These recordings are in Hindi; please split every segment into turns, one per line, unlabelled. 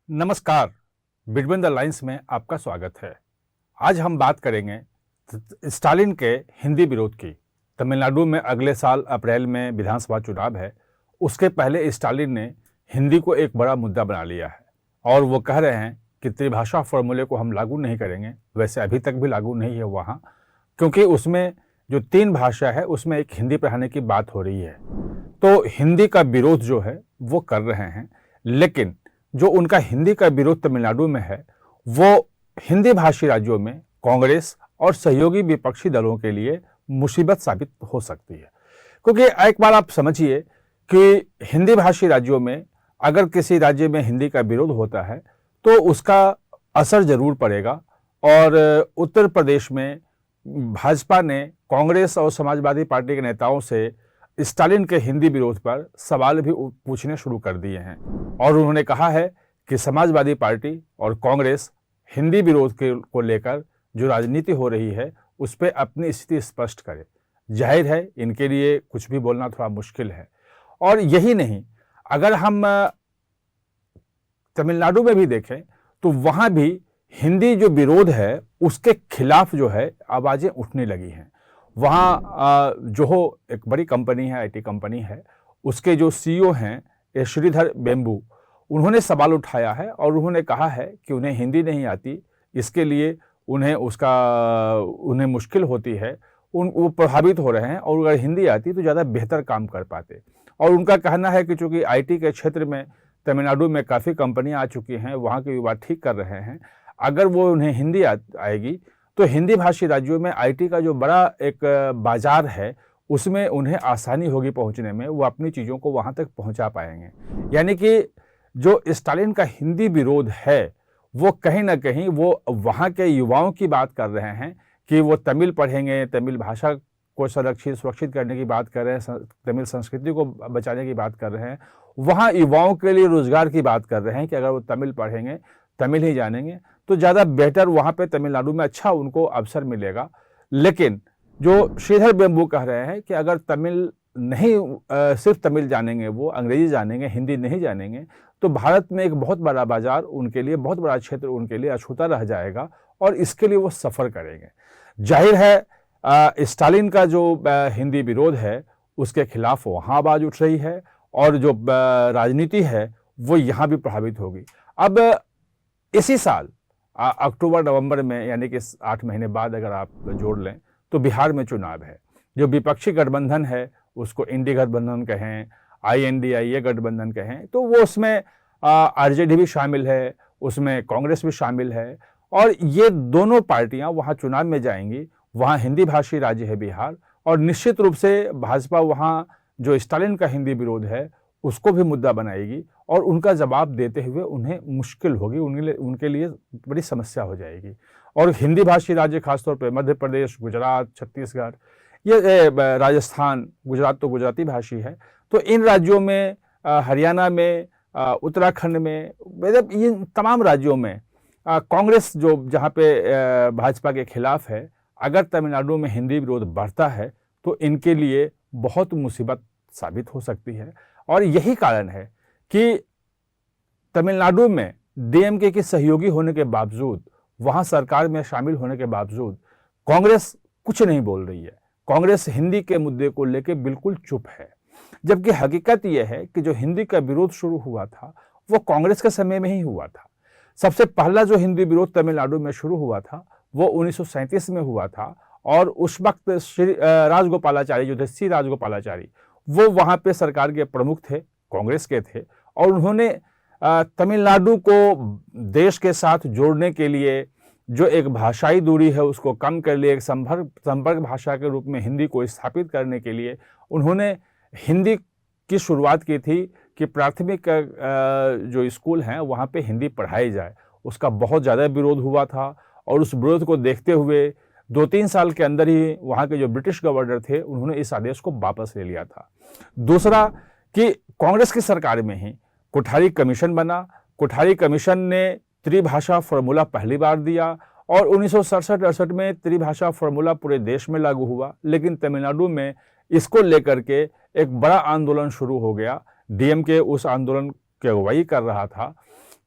नमस्कार। बिटवीन द लाइन्स में आपका स्वागत है। आज हम बात करेंगे स्टालिन के हिंदी विरोध की। तमिलनाडु में अगले साल अप्रैल में विधानसभा चुनाव है। उसके पहले स्टालिन ने हिंदी को एक बड़ा मुद्दा बना लिया है और वो कह रहे हैं कि त्रिभाषा फॉर्मूले को हम लागू नहीं करेंगे। वैसे अभी तक भी लागू नहीं है वहाँ, क्योंकि उसमें जो 3 भाषा है उसमें एक हिंदी पढ़ाने की बात हो रही है। तो हिंदी का विरोध जो है वो कर रहे हैं, लेकिन जो उनका हिंदी का विरोध तमिलनाडु में है वो हिंदी भाषी राज्यों में कांग्रेस और सहयोगी विपक्षी दलों के लिए मुसीबत साबित हो सकती है। क्योंकि एक बार आप समझिए कि हिंदी भाषी राज्यों में अगर किसी राज्य में हिंदी का विरोध होता है तो उसका असर जरूर पड़ेगा। और उत्तर प्रदेश में भाजपा ने कांग्रेस और समाजवादी पार्टी के नेताओं से स्टालिन के हिंदी विरोध पर सवाल भी पूछने शुरू कर दिए हैं और उन्होंने कहा है कि समाजवादी पार्टी और कांग्रेस हिंदी विरोध को लेकर जो राजनीति हो रही है उस पर अपनी स्थिति स्पष्ट करे। जाहिर है इनके लिए कुछ भी बोलना थोड़ा मुश्किल है। और यही नहीं, अगर हम तमिलनाडु में भी देखें तो वहाँ भी हिंदी जो विरोध है उसके खिलाफ जो है आवाज़ें उठने लगी हैं। वहाँ जो एक बड़ी कंपनी है, आईटी कंपनी है, उसके जो सीईओ हैं श्रीधर वेम्बू, उन्होंने सवाल उठाया है और उन्होंने कहा है कि उन्हें हिंदी नहीं आती, इसके लिए उन्हें मुश्किल होती है, वो प्रभावित हो रहे हैं और अगर हिंदी आती तो ज़्यादा बेहतर काम कर पाते। और उनका कहना है कि चूँकि आईटी के क्षेत्र में तमिलनाडु में काफ़ी कंपनियाँ आ चुकी हैं, वहाँ के युवा ठीक कर रहे हैं, अगर वो उन्हें हिंदी आएगी तो हिंदी भाषी राज्यों में आईटी का जो बड़ा एक बाजार है उसमें उन्हें आसानी होगी पहुंचने में, वो अपनी चीज़ों को वहां तक पहुंचा पाएंगे। यानी कि जो स्टालिन का हिंदी विरोध है वो कहीं ना कहीं वो वहां के युवाओं की बात कर रहे हैं कि वो तमिल पढ़ेंगे, तमिल भाषा को सुरक्षित करने की बात कर रहे हैं, तमिल संस्कृति को बचाने की बात कर रहे हैं, वहाँ युवाओं के लिए रोजगार की बात कर रहे हैं कि अगर वो तमिल पढ़ेंगे, तमिल ही जानेंगे तो ज़्यादा बेहतर वहाँ पे तमिलनाडु में अच्छा उनको अवसर मिलेगा। लेकिन जो श्रीधर वेम्बू कह रहे हैं कि अगर तमिल नहीं सिर्फ तमिल जानेंगे, वो अंग्रेजी जानेंगे, हिंदी नहीं जानेंगे, तो भारत में एक बहुत बड़ा बाजार उनके लिए, बहुत बड़ा क्षेत्र उनके लिए अछूता रह जाएगा और इसके लिए वो सफ़र करेंगे। जाहिर है स्टालिन का जो हिंदी विरोध है उसके खिलाफ वहाँ आवाज़ उठ रही है और जो राजनीति है वो यहाँ भी प्रभावित होगी। अब इसी साल अक्टूबर नवंबर में, यानी कि 8 महीने बाद अगर आप जोड़ लें, तो बिहार में चुनाव है। जो विपक्षी गठबंधन है उसको इंडी गठबंधन कहें, INDIA गठबंधन कहें, तो वो उसमें RJD भी शामिल है, उसमें कांग्रेस भी शामिल है और ये दोनों पार्टियां वहां चुनाव में जाएंगी। वहां हिंदी भाषी राज्य है बिहार और निश्चित रूप से भाजपा वहां जो स्टालिन का हिंदी विरोध है उसको भी मुद्दा बनाएगी और उनका जवाब देते हुए उन्हें मुश्किल होगी, उनके लिए बड़ी समस्या हो जाएगी। और हिंदी भाषी राज्य खासतौर पर मध्य प्रदेश, गुजरात, छत्तीसगढ़, ये राजस्थान, गुजरात तो गुजराती भाषी है, तो इन राज्यों में, हरियाणा में, उत्तराखंड में, इन तमाम राज्यों में कांग्रेस जो जहाँ पे भाजपा के खिलाफ है, अगर तमिलनाडु में हिंदी विरोध बढ़ता है तो इनके लिए बहुत मुसीबत साबित हो सकती है। और यही कारण है कि तमिलनाडु में DMK की सहयोगी होने के बावजूद, वहां सरकार में शामिल होने के बावजूद कांग्रेस कुछ नहीं बोल रही है। कांग्रेस हिंदी के मुद्दे को लेकर बिल्कुल चुप है, जबकि हकीकत यह है कि जो हिंदी का विरोध शुरू हुआ था वो कांग्रेस के समय में ही हुआ था। सबसे पहला जो हिंदी विरोध तमिलनाडु में शुरू हुआ था वो 1937 में हुआ था और उस वक्त श्री राजगोपालाचारी जो थे, C राजगोपालाचारी, वो वहाँ पे सरकार के प्रमुख थे, कांग्रेस के थे और उन्होंने तमिलनाडु को देश के साथ जोड़ने के लिए जो एक भाषाई दूरी है उसको कम कर लिए, एक संपर्क भाषा के रूप में हिंदी को स्थापित करने के लिए उन्होंने हिंदी की शुरुआत की थी कि प्राथमिक जो स्कूल हैं वहाँ पे हिंदी पढ़ाई जाए। उसका बहुत ज़्यादा विरोध हुआ था और उस विरोध को देखते हुए 2-3 साल के अंदर ही वहाँ के जो ब्रिटिश गवर्नर थे उन्होंने इस आदेश को वापस ले लिया था। दूसरा कि कांग्रेस की सरकार में ही कोठारी कमीशन बना। कोठारी कमीशन ने त्रिभाषा फॉर्मूला पहली बार दिया और 1967-68 में त्रिभाषा फॉर्मूला पूरे देश में लागू हुआ, लेकिन तमिलनाडु में इसको लेकर के एक बड़ा आंदोलन शुरू हो गया। DMK उस आंदोलन की अगुवाई कर रहा था।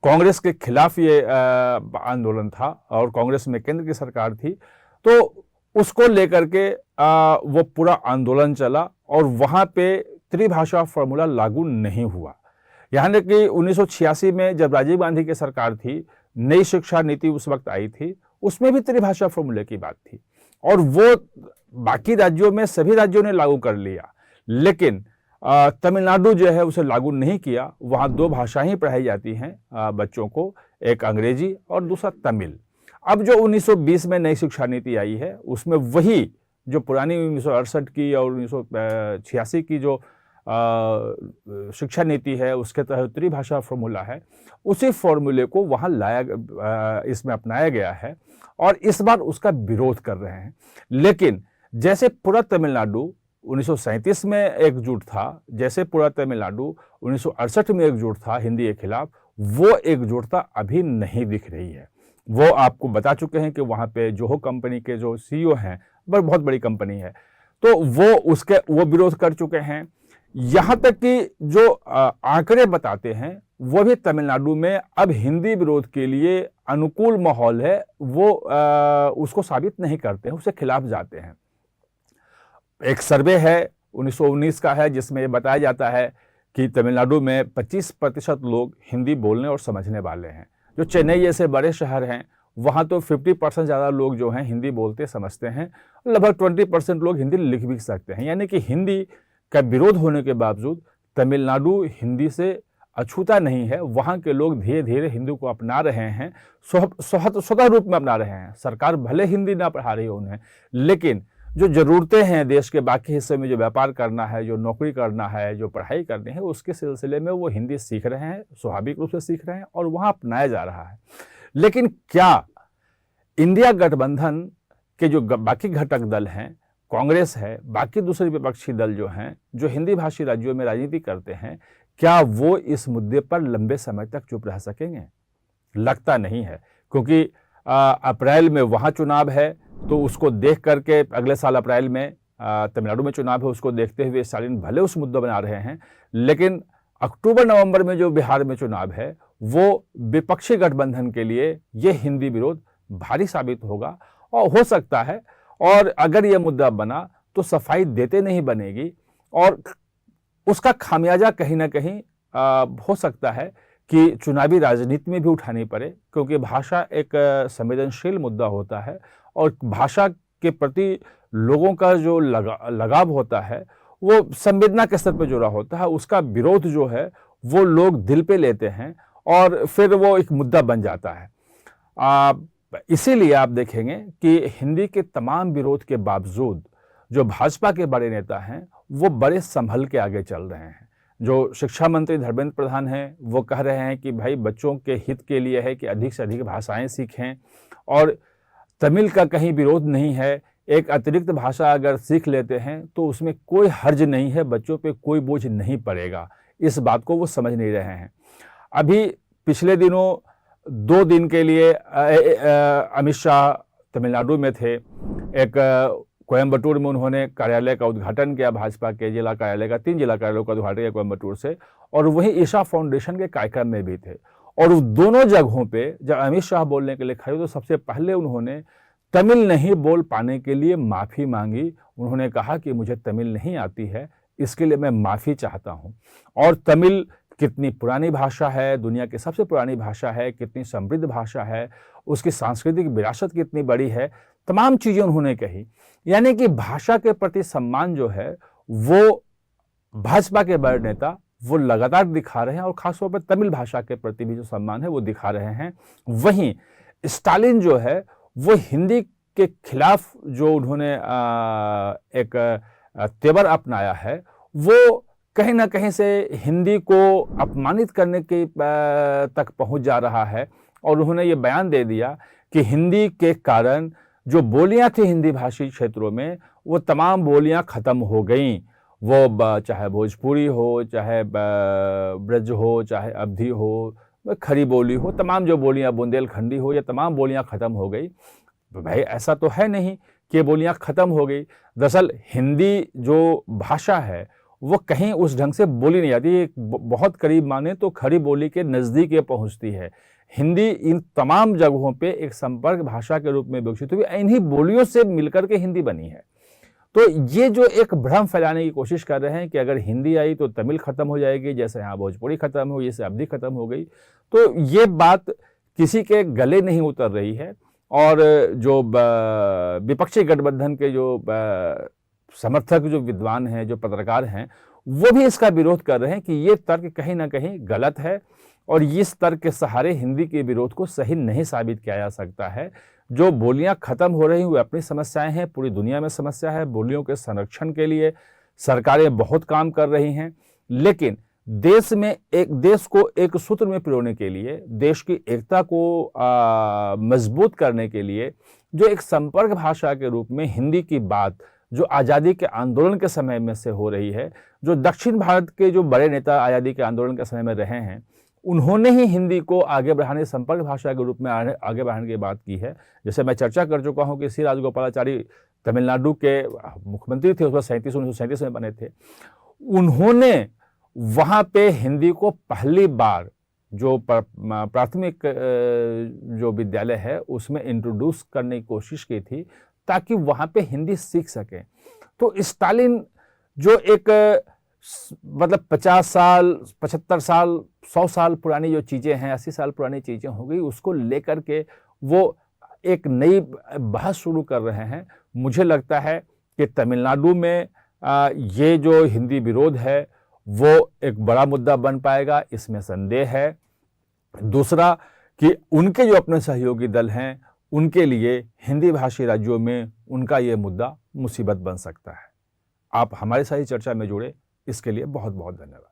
कांग्रेस के खिलाफ ये आंदोलन था और कांग्रेस में केंद्र की सरकार थी, तो उसको लेकर के वो पूरा आंदोलन चला और वहाँ पे त्रिभाषा फॉर्मूला लागू नहीं हुआ। यहाँ तक कि 1986 में जब राजीव गांधी की सरकार थी, नई शिक्षा नीति उस वक्त आई थी, उसमें भी त्रिभाषा फॉर्मूले की बात थी और वो बाकी राज्यों में सभी राज्यों ने लागू कर लिया, लेकिन तमिलनाडु जो है उसे लागू नहीं किया। वहाँ 2 भाषाएं ही पढ़ाई जाती हैं बच्चों को, एक अंग्रेजी और दूसरा तमिल। अब जो 1920 में नई शिक्षा नीति आई है उसमें वही जो पुरानी 1968 की और 1986 की जो शिक्षा नीति है उसके तहत त्रिभाषा फॉर्मूला है, उसी फॉर्मूले को वहाँ इसमें अपनाया गया है और इस बार उसका विरोध कर रहे हैं। लेकिन जैसे पूरा तमिलनाडु 1937 में एकजुट था, जैसे पूरा तमिलनाडु 1968 में एकजुट था हिंदी के खिलाफ, वो एकजुटता अभी नहीं दिख रही है। वो आपको बता चुके हैं कि वहाँ पे जोहो कंपनी के जो सीईओ हैं, बहुत बड़ी कंपनी है, तो वो विरोध कर चुके हैं। यहाँ तक कि जो आंकड़े बताते हैं वो भी तमिलनाडु में अब हिंदी विरोध के लिए अनुकूल माहौल है, वो उसको साबित नहीं करते हैं, उसके खिलाफ जाते हैं। एक सर्वे है 1919 का है जिसमें ये बताया जाता है कि तमिलनाडु में 25% लोग हिंदी बोलने और समझने वाले हैं। जो चेन्नई जैसे बड़े शहर हैं वहाँ तो 50% ज़्यादा लोग जो हैं हिंदी बोलते समझते हैं, लगभग 20% लोग हिंदी लिख भी सकते हैं। यानी कि हिंदी का विरोध होने के बावजूद तमिलनाडु हिंदी से अछूता नहीं है। वहाँ के लोग धीरे धीरे हिंदी को अपना रहे हैं, स्वतः रूप में अपना रहे हैं। सरकार भले हिंदी ना पढ़ा रही हो उन्हें, लेकिन जो ज़रूरतें हैं देश के बाकी हिस्से में, जो व्यापार करना है, जो नौकरी करना है, जो पढ़ाई करनी है, उसके सिलसिले में वो हिंदी सीख रहे हैं, स्वाभाविक रूप से सीख रहे हैं और वहाँ अपनाया जा रहा है। लेकिन क्या इंडिया गठबंधन के जो बाकी घटक दल हैं, कांग्रेस है, बाकी दूसरे विपक्षी दल जो हैं, जो हिंदी भाषी राज्यों में राजनीति करते हैं, क्या वो इस मुद्दे पर लंबे समय तक चुप रह सकेंगे? लगता नहीं है, क्योंकि अप्रैल में वहाँ चुनाव है, तो उसको देख करके अगले साल अप्रैल में तमिलनाडु में चुनाव है, उसको देखते हुए स्टालिन भले उस मुद्दा बना रहे हैं, लेकिन अक्टूबर नवंबर में जो बिहार में चुनाव है वो विपक्षी गठबंधन के लिए ये हिंदी विरोध भारी साबित होगा और हो सकता है, और अगर ये मुद्दा बना तो सफाई देते नहीं बनेगी और उसका खामियाजा कहीं ना कहीं हो सकता है कि चुनावी राजनीति में भी उठानी पड़े, क्योंकि भाषा एक संवेदनशील मुद्दा होता है और भाषा के प्रति लोगों का जो लगाव होता है वो संवेदना के स्तर पर जुड़ा होता है। उसका विरोध जो है वो लोग दिल पे लेते हैं और फिर वो एक मुद्दा बन जाता है। इसीलिए आप देखेंगे कि हिंदी के तमाम विरोध के बावजूद जो भाजपा के बड़े नेता हैं वो बड़े संभल के आगे चल रहे हैं। जो शिक्षा मंत्री धर्मेंद्र प्रधान हैं वो कह रहे हैं कि भाई बच्चों के हित के लिए है कि अधिक से अधिक भाषाएं सीखें और तमिल का कहीं विरोध नहीं है। एक अतिरिक्त भाषा अगर सीख लेते हैं तो उसमें कोई हर्ज नहीं है, बच्चों पे कोई बोझ नहीं पड़ेगा। इस बात को वो समझ नहीं रहे हैं। अभी पिछले दिनों 2 दिन के लिए अमित शाह तमिलनाडु में थे। एक कोयम्बटूर में उन्होंने कार्यालय का उद्घाटन किया, भाजपा के जिला कार्यालय का, 3 जिला कार्यालयों का उद्घाटन किया कोयम्बटूर से, और वहीं ईशा फाउंडेशन के कार्यक्रम में भी थे। और दोनों जगहों पे जब अमित शाह बोलने के लिए खड़े तो सबसे पहले उन्होंने तमिल नहीं बोल पाने के लिए माफ़ी मांगी। उन्होंने कहा कि मुझे तमिल नहीं आती है, इसके लिए मैं माफ़ी चाहता हूँ। और तमिल कितनी पुरानी भाषा है, दुनिया की सबसे पुरानी भाषा है, कितनी समृद्ध भाषा है, उसकी सांस्कृतिक विरासत कितनी बड़ी है, तमाम चीज़ें उन्होंने कही। यानी कि भाषा के प्रति सम्मान जो है वो भाजपा के बड़े नेता वो लगातार दिखा रहे हैं और खासतौर पर तमिल भाषा के प्रति भी जो सम्मान है वो दिखा रहे हैं। वहीं स्टालिन जो है वो हिंदी के खिलाफ जो उन्होंने एक तेवर अपनाया है वो कहीं ना कहीं से हिंदी को अपमानित करने के तक पहुंच जा रहा है। और उन्होंने ये बयान दे दिया कि हिंदी के कारण जो बोलियां थी हिंदी भाषी क्षेत्रों में वो तमाम बोलियां ख़त्म हो गईं। वो चाहे भोजपुरी हो, चाहे ब्रज हो, चाहे अवधी हो, खड़ी बोली हो, तमाम जो बोलियां बुंदेलखंडी हो, ये तमाम बोलियां ख़त्म हो गई। भाई ऐसा तो है नहीं कि बोलियां ख़त्म हो गई। दरअसल हिंदी जो भाषा है वो कहीं उस ढंग से बोली नहीं जाती, एक बहुत करीब माने तो खड़ी बोली के नज़दीक ये पहुँचती है। हिंदी इन तमाम जगहों पे एक संपर्क भाषा के रूप में विकसित हुई, इन्हीं बोलियों से मिलकर के हिंदी बनी है। तो ये जो एक भ्रम फैलाने की कोशिश कर रहे हैं कि अगर हिंदी आई तो तमिल खत्म हो जाएगी, जैसे यहाँ भोजपुरी खत्म हो, जैसे अवधी खत्म हो गई, तो ये बात किसी के गले नहीं उतर रही है। और जो विपक्षी गठबंधन के जो समर्थक, जो विद्वान हैं, जो पत्रकार हैं, वो भी इसका विरोध कर रहे हैं कि ये तर्क कहीं ना कहीं गलत है और इस तर्क के सहारे हिंदी के विरोध को सही नहीं साबित किया जा सकता है। जो बोलियां खत्म हो रही हुई अपनी समस्याएं हैं, पूरी दुनिया में समस्या है। बोलियों के संरक्षण के लिए सरकारें बहुत काम कर रही हैं, लेकिन देश को एक सूत्र में पिरोने के लिए, देश की एकता को मजबूत करने के लिए जो एक संपर्क भाषा के रूप में हिंदी की बात जो आज़ादी के आंदोलन के समय में से हो रही है, जो दक्षिण भारत के जो बड़े नेता आज़ादी के आंदोलन के समय में रहे हैं, उन्होंने ही हिंदी को आगे बढ़ाने, संपर्क भाषा के रूप में आगे बढ़ाने की बात की है। जैसे मैं चर्चा कर चुका हूं कि सी राजगोपालाचारी तमिलनाडु के मुख्यमंत्री थे, उस वक्त 1937 में बने थे। उन्होंने वहाँ पे हिंदी को पहली बार जो प्राथमिक जो विद्यालय है उसमें इंट्रोड्यूस करने की कोशिश की थी ताकि वहाँ पे हिंदी सीख सकें। तो स्टालिन जो एक मतलब 50 साल, 75 साल, 100 साल पुरानी जो चीज़ें हैं, 80 साल पुरानी चीज़ें हो गई, उसको लेकर के वो एक नई बहस शुरू कर रहे हैं। मुझे लगता है कि तमिलनाडु में ये जो हिंदी विरोध है वो एक बड़ा मुद्दा बन पाएगा, इसमें संदेह है। दूसरा कि उनके जो अपने सहयोगी दल हैं, उनके लिए हिंदी भाषी राज्यों में उनका ये मुद्दा मुसीबत बन सकता है। आप हमारे साथ चर्चा में जुड़े, इसके लिए बहुत बहुत धन्यवाद।